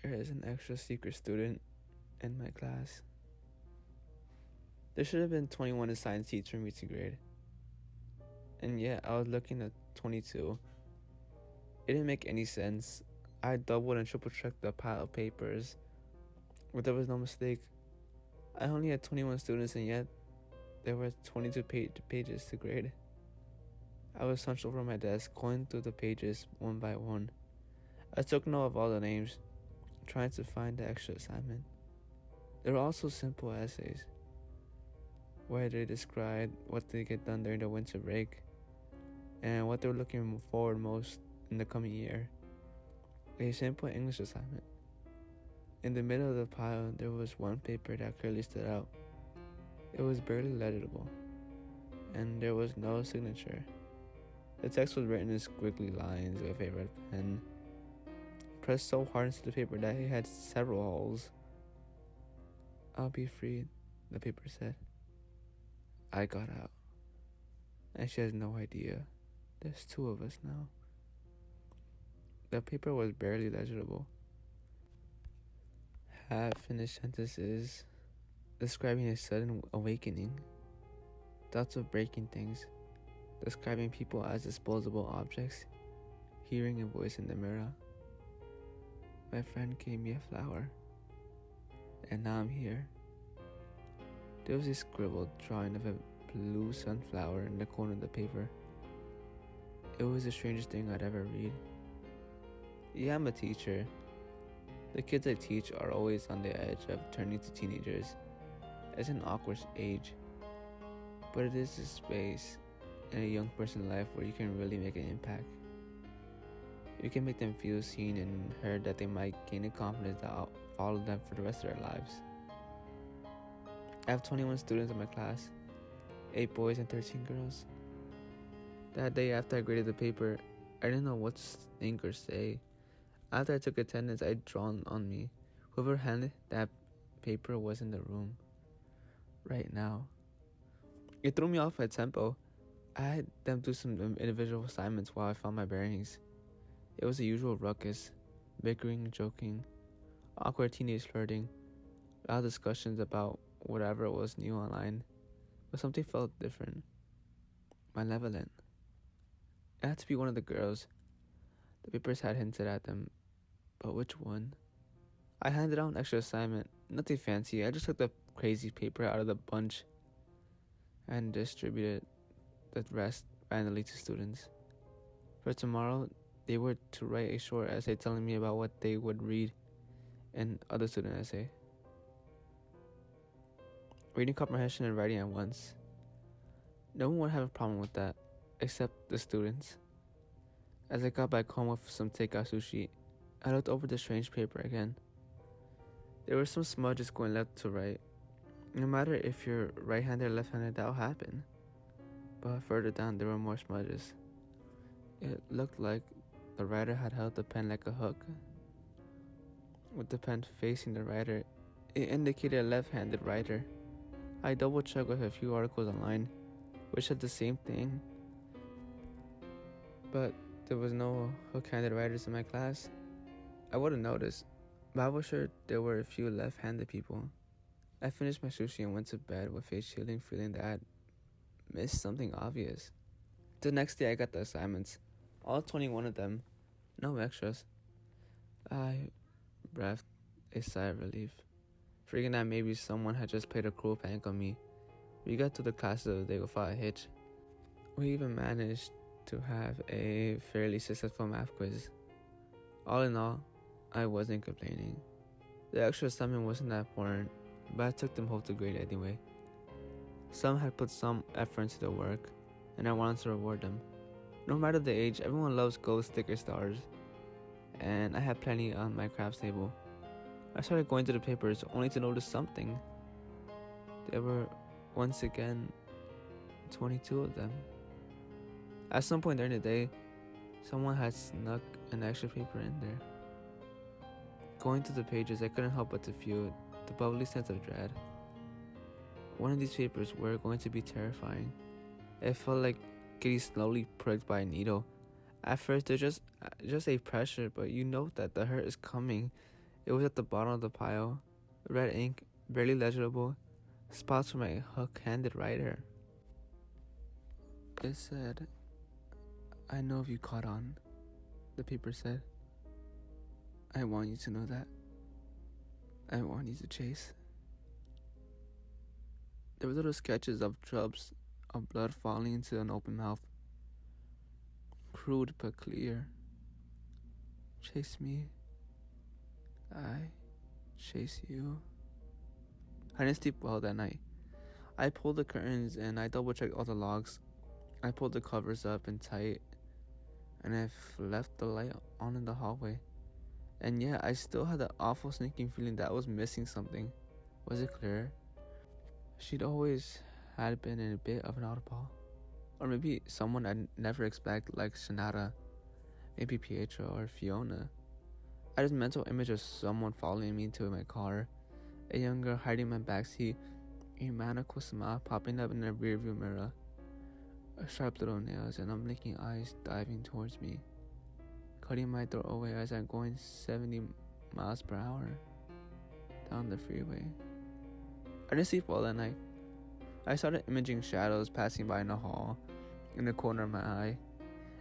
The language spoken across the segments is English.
there is an extra secret student in my class. There should have been 21 assigned seats for me to grade. And yet, I was looking at 22. It didn't make any sense. I doubled and triple checked the pile of papers, but there was no mistake. I only had 21 students, and yet there were 22 pages to grade. I was hunched over my desk, going through the pages one by one. I took note of all the names, trying to find the extra assignment. They were also simple essays, where they described what they get done during the winter break and what they were looking forward most in the coming year. A simple English assignment. In the middle of the pile, there was one paper that clearly stood out. It was barely legible, and there was no signature. The text was written in squiggly lines with a red pen, pressed so hard into the paper that it had several holes. "I'll be freed," the paper said. I got out, and she has no idea. There's two of us now. The paper was barely legible. Half-finished sentences describing a sudden awakening, thoughts of breaking things, describing people as disposable objects, hearing a voice in the mirror. My friend gave me a flower, and now I'm here. There was a scribbled drawing of a blue sunflower in the corner of the paper. It was the strangest thing I'd ever read. Yeah, I'm a teacher. The kids I teach are always on the edge of turning to teenagers. It's an awkward age, but it is a space in a young person's life where you can really make an impact. You can make them feel seen and heard, that they might gain a confidence that will follow them for the rest of their lives. I have 21 students in my class, 8 boys and 13 girls. That day after I graded the paper, I didn't know what to think or say. After I took attendance, I drawn on me. Whoever handed that paper was in the room right now. It threw me off my tempo. I had them do some individual assignments while I found my bearings. It was the usual ruckus, bickering, joking, awkward teenage flirting, loud discussions about whatever was new online, but something felt different, malevolent. It had to be one of the girls. The papers had hinted at them, but which one? I handed out an extra assignment, nothing fancy. I just took the crazy paper out of the bunch and distributed the rest randomly to students. For tomorrow, they were to write a short essay telling me about what they would read in other student essay. Reading comprehension and writing at once. No one would have a problem with that, except the students. As I got back home with some takeout sushi, I looked over the strange paper again. There were some smudges going left to right. No matter if you're right-handed or left-handed, that'll happen. But further down, there were more smudges. It looked like the writer had held the pen like a hook. With the pen facing the writer, it indicated a left-handed writer. I double-checked with a few articles online, which said the same thing. But there was no hook-handed writers in my class. I wouldn't notice, but I was sure there were a few left-handed people. I finished my sushi and went to bed with a chilling feeling that I'd missed something obvious. The next day I got the assignments, all 21 of them, no extras. I breathed a sigh of relief, figuring that maybe someone had just played a cruel prank on me. We got to the classes of the day without a hitch. We even managed to have a fairly successful math quiz. All in all, I wasn't complaining. The extra assignment wasn't that important, but I took them home to grade anyway. Some had put some effort into the work, and I wanted to reward them. No matter the age, everyone loves gold sticker stars, and I had plenty on my crafts table. I started going through the papers only to notice something. There were, once again, 22 of them. At some point during the day, someone had snuck an extra paper in there. Going through the pages, I couldn't help but to feel the bubbly sense of dread. One of these papers were going to be terrifying. It felt like getting slowly pricked by a needle. At first, there's just a pressure, but you know that the hurt is coming. It was at the bottom of the pile. Red ink, barely legible, spots from my hook-handed writer. It said, "I know if you caught on," the paper said. "I want you to know that. I want you to chase." There were little sketches of drops of blood falling into an open mouth. Crude but clear. Chase me. I chase you. I didn't sleep well that night. I pulled the curtains and I double-checked all the logs. I pulled the covers up and tight, and I left the light on in the hallway. And yet, I still had that awful sneaking feeling that I was missing something. Was it clear? She'd always had been in a bit of an oddball. Or maybe someone I'd never expect, like Shannara, maybe Pietro or Fiona. I had this mental image of someone following me into my car, a young girl hiding in my backseat, a maniacal smile popping up in the rearview mirror, sharp little nails and unblinking eyes diving towards me, cutting my throat away as I'm going 70 miles per hour down the freeway. I didn't sleep well that night. I started imaging shadows passing by in the hall, in the corner of my eye.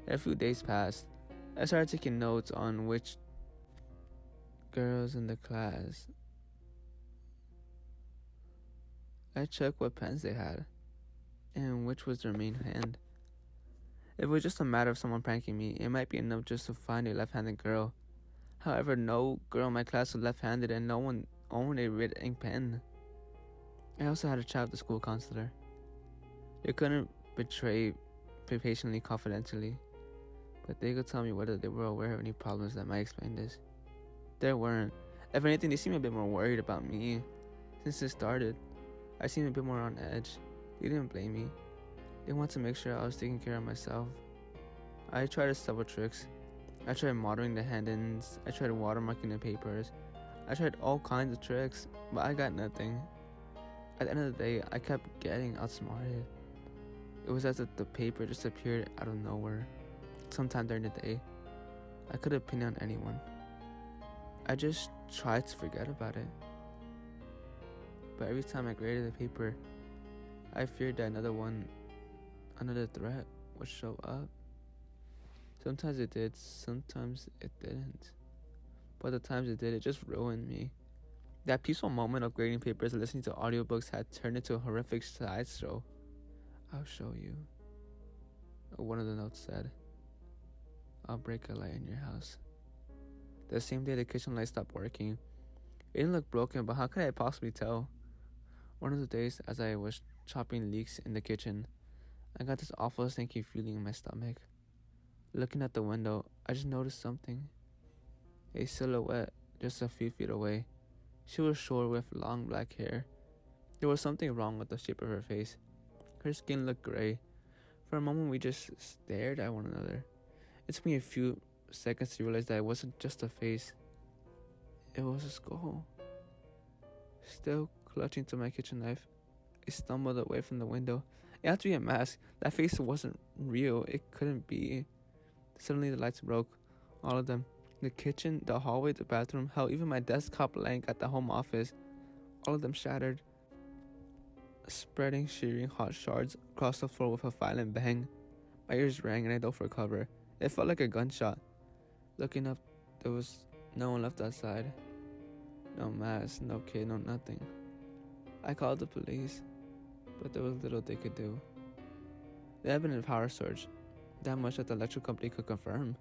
And a few days passed. I started taking notes on which girls in the class. I checked what pens they had, and which was their main hand. If it was just a matter of someone pranking me, it might be enough just to find a left-handed girl. However, no girl in my class was left-handed and no one owned a red ink pen. I also had a chat with the school counselor. They couldn't betray patiently, confidentially, but they could tell me whether they were aware of any problems that might explain this. There weren't. If anything, they seemed a bit more worried about me. Since it started, I seemed a bit more on edge. They didn't blame me. They wanted to make sure I was taking care of myself. I tried several tricks. I tried modeling the hand-ins. I tried watermarking the papers. I tried all kinds of tricks, but I got nothing. At the end of the day, I kept getting outsmarted. It was as if the paper just appeared out of nowhere. Sometime during the day, I couldn't pin on anyone. I just tried to forget about it. But every time I graded the paper, I feared that another threat would show up. Sometimes it did, sometimes it didn't. But the times it did, it just ruined me. That peaceful moment of grading papers and listening to audiobooks had turned into a horrific sideshow. "I'll show you," one of the notes said. "I'll break a light in your house." The same day the kitchen light stopped working. It didn't look broken, but how could I possibly tell? One of the days, as I was chopping leeks in the kitchen, I got this awful stinky feeling in my stomach. Looking at the window, I just noticed something. A silhouette just a few feet away. She was short with long black hair. There was something wrong with the shape of her face. Her skin looked gray. For a moment we just stared at one another. It took me a few seconds to realize that it wasn't just a face. It was a skull. Still clutching to my kitchen knife, I stumbled away from the window. It had to be a mask. That face wasn't real. It couldn't be. Suddenly the lights broke. All of them. The kitchen, the hallway, the bathroom, hell, even my desktop lamp at the home office. All of them shattered, spreading shearing hot shards across the floor with a violent bang. My ears rang and I dove for cover. It felt like a gunshot. Looking up, there was no one left outside. No mask, no kid, no nothing. I called the police, but there was little they could do. There had been a power surge, that much that the electric company could confirm.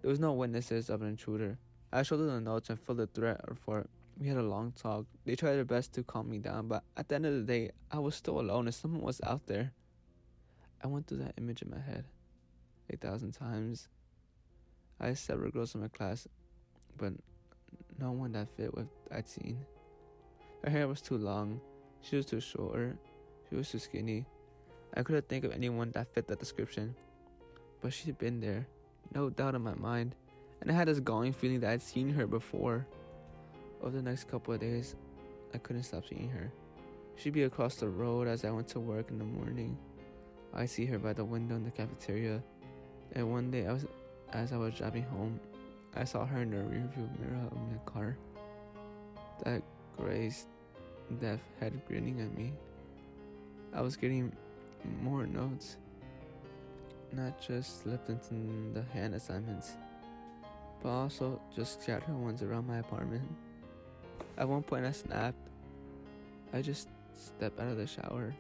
There was no witnesses of an intruder. I showed them the notes and filled the threat report. We had a long talk. They tried their best to calm me down, but at the end of the day, I was still alone and someone was out there. I went through that image in my head 1,000 times. I had several girls in my class, but no one that fit what I'd seen. Her hair was too long. She was too short. She was too skinny. I couldn't think of anyone that fit that description. But she'd been there, no doubt in my mind, and I had this galling feeling that I'd seen her before. Over the next couple of days, I couldn't stop seeing her. She'd be across the road as I went to work in the morning. I'd see her by the window in the cafeteria, and one day as I was driving home, I saw her in the rearview mirror of my car. that gray deaf head grinning at me. I was getting more notes, not just slipped into the hand assignments, but also just scattered ones around my apartment. At one point I snapped. I just stepped out of the shower.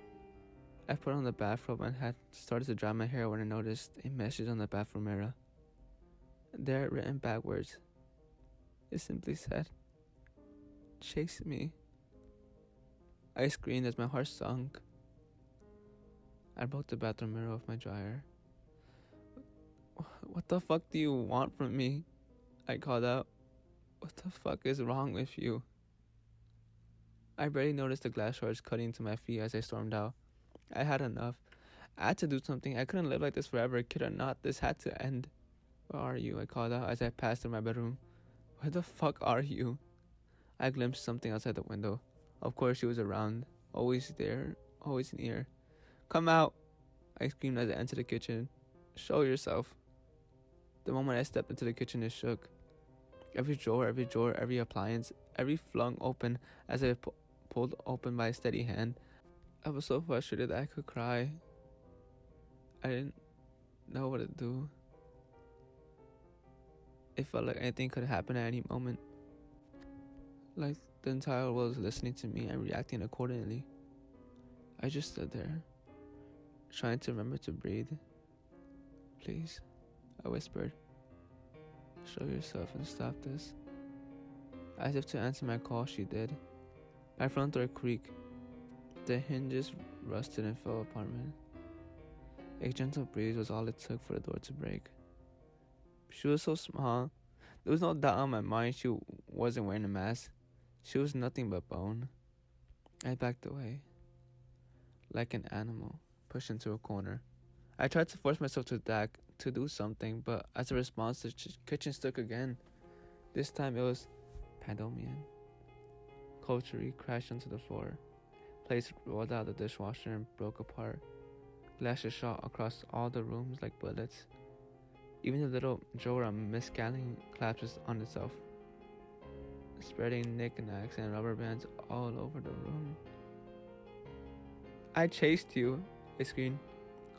I put on the bathrobe and had started to dry my hair when I noticed a message on the bathroom mirror. There, written backwards, it simply said, "Chase me." I screamed as my heart sunk. I broke the bathroom mirror with my dryer. "What the fuck do you want from me?" I called out. "What the fuck is wrong with you?" I barely noticed the glass shards cutting into my feet as I stormed out. I had enough. I had to do something. I couldn't live like this forever. Kid or not, this had to end. "Where are you?" I called out as I passed through my bedroom. "Where the fuck are you?" I glimpsed something outside the window. Of course she was around. Always there. Always near. "Come out!" I screamed as I entered the kitchen. "Show yourself." The moment I stepped into the kitchen, it shook. Every drawer, every appliance, every flung open as I pulled open by a steady hand. I was so frustrated that I could cry. I didn't know what to do. It felt like anything could happen at any moment. Like the entire world was listening to me and reacting accordingly. I just stood there, trying to remember to breathe. "Please," I whispered. "Show yourself and stop this." As if to answer my call, she did. My front door creaked. The hinges rusted and fell apart. A gentle breeze was all it took for the door to break. She was so small. There was no doubt on my mind she wasn't wearing a mask. She was nothing but bone. I backed away, like an animal pushed into a corner. I tried to force myself to do something, but as a response, the kitchen shook again. This time it was pandemonium. Cutlery crashed onto the floor. Plates rolled out of the dishwasher and broke apart. Glasses shot across all the rooms like bullets. Even the little drawer on Miss Scanlon collapsed on itself, spreading knickknacks and rubber bands all over the room. "I chased you," I screamed.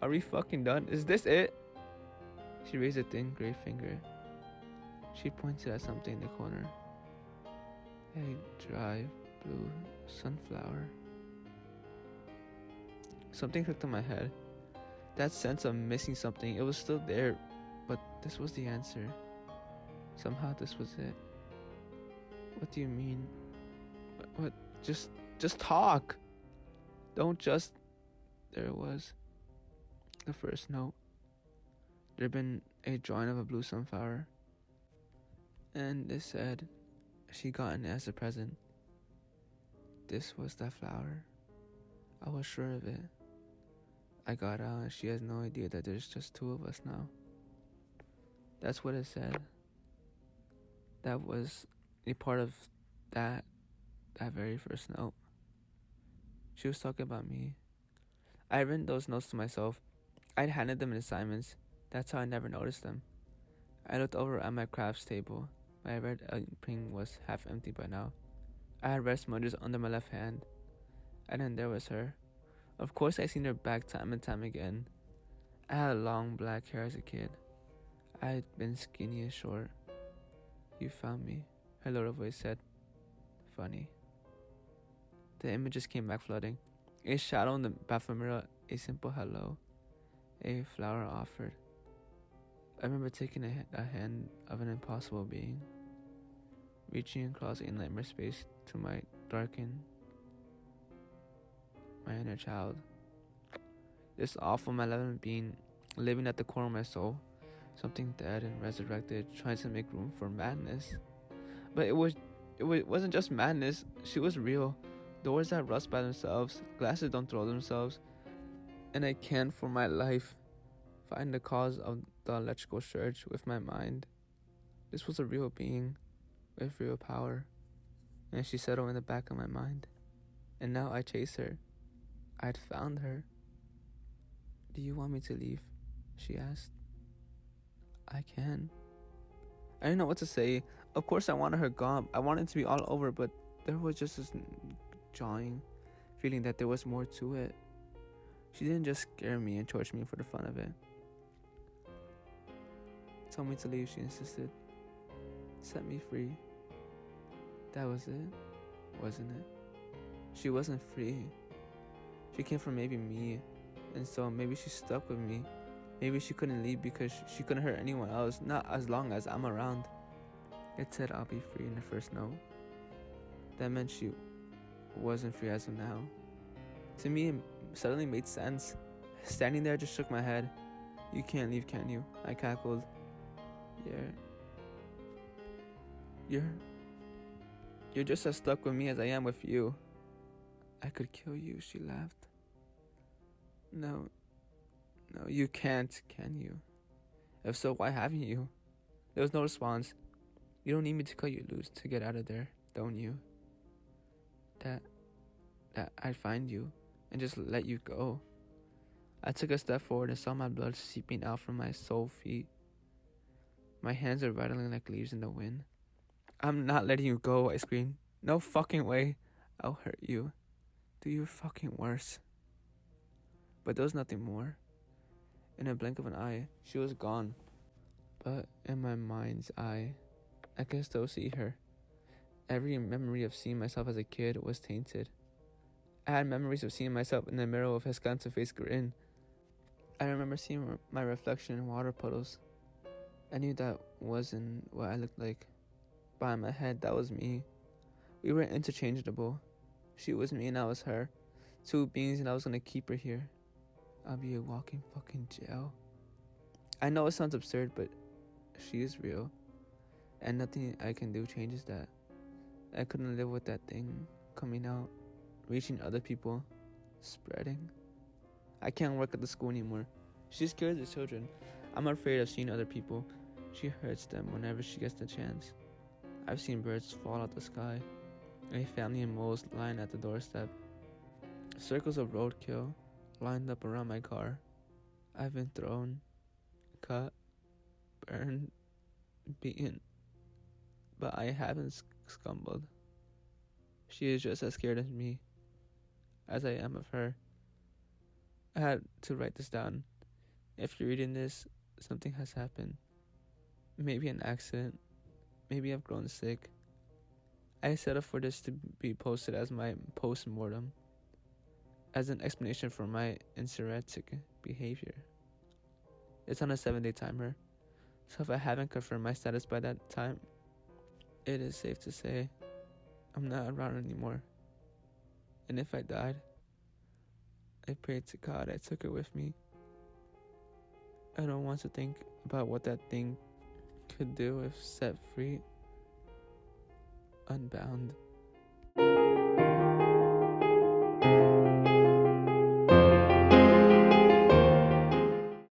"Are we fucking done? Is this it?" She raised a thin gray finger. She pointed at something in the corner. A dry blue sunflower. Something clicked on my head. That sense of missing something, it was still there, but this was the answer. Somehow this was it. "What do you mean? What? Just talk. Don't just..." There it was. The first note. There'd been a drawing of a blue sunflower. And it said she gotten it as a present. This was that flower. I was sure of it. I got out and she has no idea that there's just two of us now. That's what it said. That was a part of that very first note. She was talking about me. I had written those notes to myself. I'd handed them in assignments. That's how I never noticed them. I looked over at my crafts table. My red ring was half empty by now. I had red smudges under my left hand. And then there was her. Of course I seen her back time and time again. I had long black hair as a kid. I had been skinny and short. "You found me," her little voice said. Funny. The images came back flooding. A shadow in the bathroom mirror, a simple hello, a flower offered. I remember taking a hand of an impossible being, reaching across a nightmare space to my inner child. This awful, malevolent being living at the core of my soul, something dead and resurrected, trying to make room for madness. But it wasn't just madness. She was real. Doors that rust by themselves, glasses don't throw themselves, and I can't for my life find the cause of the electrical surge with my mind. This was a real being with real power, and she settled in the back of my mind. And now I chase her. I'd found her. "Do you want me to leave?" she asked. "I can." I didn't know what to say. Of course I wanted her gone. I wanted it to be all over, but there was just this jawing feeling that there was more to it. She didn't just scare me and torture me for the fun of it. Told me to leave, she insisted. Set me free. That was it, wasn't it? She wasn't free. She came from maybe me, and so maybe she stuck with me. Maybe she couldn't leave because she couldn't hurt anyone else, not as long as I'm around. It said I'll be free in the first note. That meant she wasn't free as of now. To me, it suddenly made sense. Standing there, I just shook my head. You can't leave, can you? I cackled. You're just as stuck with me as I am with you. I could kill you, she laughed. No, you can't, can you? If so, why haven't you? There was no response. You don't need me to cut you loose to get out of there, don't you? That I'd find you and just let you go. I took a step forward and saw my blood seeping out from my sole feet. My hands are rattling like leaves in the wind. I'm not letting you go, I screamed. No fucking way. I'll hurt you. Do your fucking worst. But there was nothing more. In a blink of an eye, she was gone. But in my mind's eye, I could still see her. Every memory of seeing myself as a kid was tainted. I had memories of seeing myself in the mirror with his face grin. I remember seeing my reflection in water puddles. I knew that wasn't what I looked like. But in my head, that was me. We were interchangeable. She was me and I was her. Two beings, and I was gonna keep her here. I'll be a walking fucking jail. I know it sounds absurd, but she is real. And nothing I can do changes that. I couldn't live with that thing coming out, reaching other people, spreading. I can't work at the school anymore. She scares the children. I'm afraid of seeing other people. She hurts them whenever she gets the chance. I've seen birds fall out the sky. A family of moles lying at the doorstep. Circles of roadkill lined up around my car. I've been thrown, cut, burned, beaten, but I haven't scumbled. She is just as scared of me as I am of her. I had to write this down. If you're reading this, something has happened. Maybe an accident. Maybe I've grown sick. I set up for this to be posted as my post-mortem, as an explanation for my insurrectic behavior. It's on a 7-day timer, so if I haven't confirmed my status by that time, it is safe to say I'm not around anymore. And if I died, I prayed to God I took her with me. I don't want to think about what that thing could do if set free, unbound.